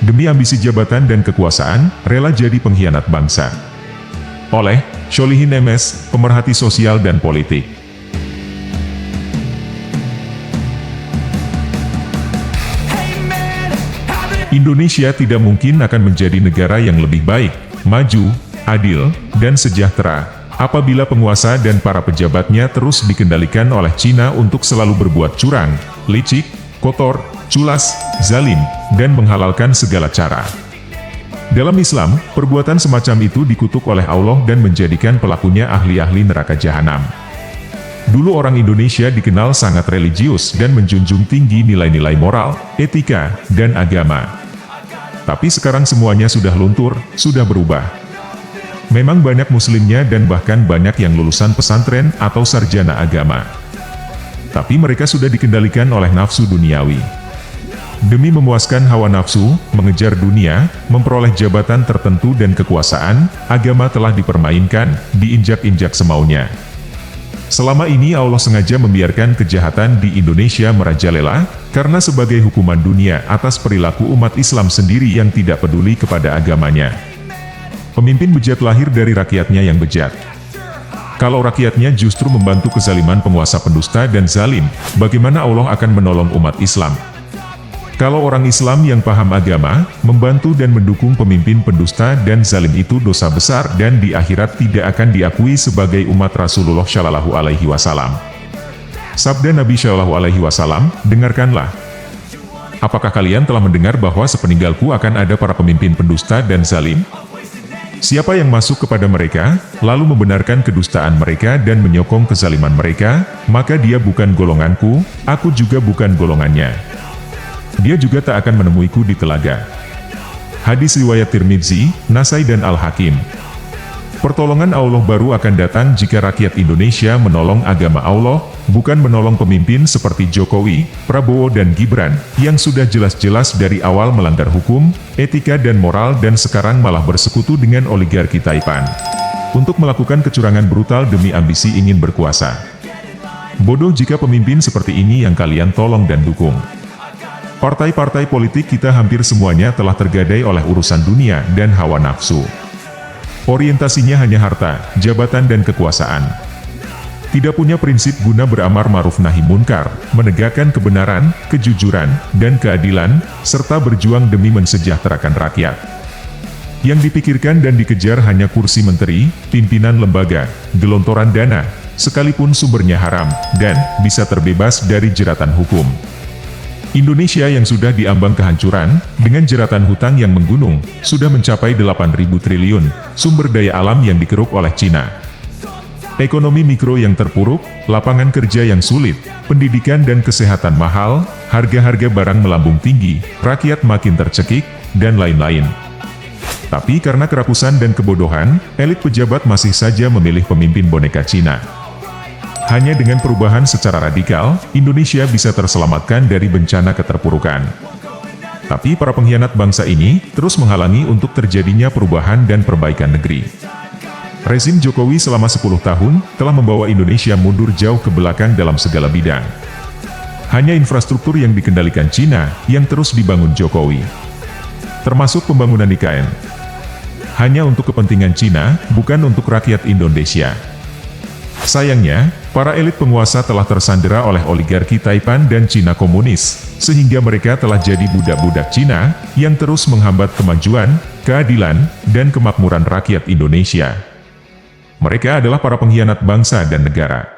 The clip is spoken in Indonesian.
Demi ambisi jabatan dan kekuasaan, rela jadi pengkhianat bangsa. Oleh Sholihin MS, pemerhati sosial dan politik. Indonesia tidak mungkin akan menjadi negara yang lebih baik, maju, adil, dan sejahtera, apabila penguasa dan para pejabatnya terus dikendalikan oleh Cina untuk selalu berbuat curang, licik, kotor, culas, zalim, dan menghalalkan segala cara. Dalam Islam, perbuatan semacam itu dikutuk oleh Allah dan menjadikan pelakunya ahli-ahli neraka jahanam. Dulu orang Indonesia dikenal sangat religius dan menjunjung tinggi nilai-nilai moral, etika, dan agama. Tapi sekarang semuanya sudah luntur, sudah berubah. Memang banyak muslimnya dan bahkan banyak yang lulusan pesantren atau sarjana agama. Tapi mereka sudah dikendalikan oleh nafsu duniawi. Demi memuaskan hawa nafsu, mengejar dunia, memperoleh jabatan tertentu dan kekuasaan, agama telah dipermainkan, diinjak-injak semaunya. Selama ini Allah sengaja membiarkan kejahatan di Indonesia merajalela, karena sebagai hukuman dunia atas perilaku umat Islam sendiri yang tidak peduli kepada agamanya. Pemimpin bejat lahir dari rakyatnya yang bejat. Kalau rakyatnya justru membantu kezaliman penguasa pendusta dan zalim, bagaimana Allah akan menolong umat Islam? Kalau orang Islam yang paham agama, membantu dan mendukung pemimpin pendusta dan zalim itu dosa besar dan di akhirat tidak akan diakui sebagai umat Rasulullah Shallallahu Alaihi Wasallam. Sabda Nabi Shallallahu Alaihi Wasallam, dengarkanlah. Apakah kalian telah mendengar bahwa sepeninggalku akan ada para pemimpin pendusta dan zalim? Siapa yang masuk kepada mereka, lalu membenarkan kedustaan mereka dan menyokong kezaliman mereka, maka dia bukan golonganku, aku juga bukan golongannya. Dia juga tak akan menemuiku di telaga. Hadis riwayat Tirmidzi, Nasai dan Al-Hakim. Pertolongan Allah baru akan datang jika rakyat Indonesia menolong agama Allah, bukan menolong pemimpin seperti Jokowi, Prabowo dan Gibran, yang sudah jelas-jelas dari awal melanggar hukum, etika dan moral dan sekarang malah bersekutu dengan oligarki Taipan. Untuk melakukan kecurangan brutal demi ambisi ingin berkuasa. Bodoh jika pemimpin seperti ini yang kalian tolong dan dukung. Partai-partai politik kita hampir semuanya telah tergadai oleh urusan dunia dan hawa nafsu. Orientasinya hanya harta, jabatan dan kekuasaan. Tidak punya prinsip guna beramar ma'ruf nahi munkar, menegakkan kebenaran, kejujuran, dan keadilan, serta berjuang demi mensejahterakan rakyat. Yang dipikirkan dan dikejar hanya kursi menteri, pimpinan lembaga, gelontoran dana, sekalipun sumbernya haram, dan bisa terbebas dari jeratan hukum. Indonesia yang sudah diambang kehancuran, dengan jeratan hutang yang menggunung, sudah mencapai 8.000 triliun, sumber daya alam yang dikeruk oleh Cina. Ekonomi mikro yang terpuruk, lapangan kerja yang sulit, pendidikan dan kesehatan mahal, harga-harga barang melambung tinggi, rakyat makin tercekik, dan lain-lain. Tapi karena kerakusan dan kebodohan, elit pejabat masih saja memilih pemimpin boneka Cina. Hanya dengan perubahan secara radikal, Indonesia bisa terselamatkan dari bencana keterpurukan. Tapi para pengkhianat bangsa ini, terus menghalangi untuk terjadinya perubahan dan perbaikan negeri. Rezim Jokowi selama 10 tahun, telah membawa Indonesia mundur jauh ke belakang dalam segala bidang. Hanya infrastruktur yang dikendalikan Cina, yang terus dibangun Jokowi. Termasuk pembangunan IKN. Hanya untuk kepentingan Cina, bukan untuk rakyat Indonesia. Sayangnya, para elit penguasa telah tersandera oleh oligarki Taipan dan Cina komunis, sehingga mereka telah jadi budak-budak Cina, yang terus menghambat kemajuan, keadilan, dan kemakmuran rakyat Indonesia. Mereka adalah para pengkhianat bangsa dan negara.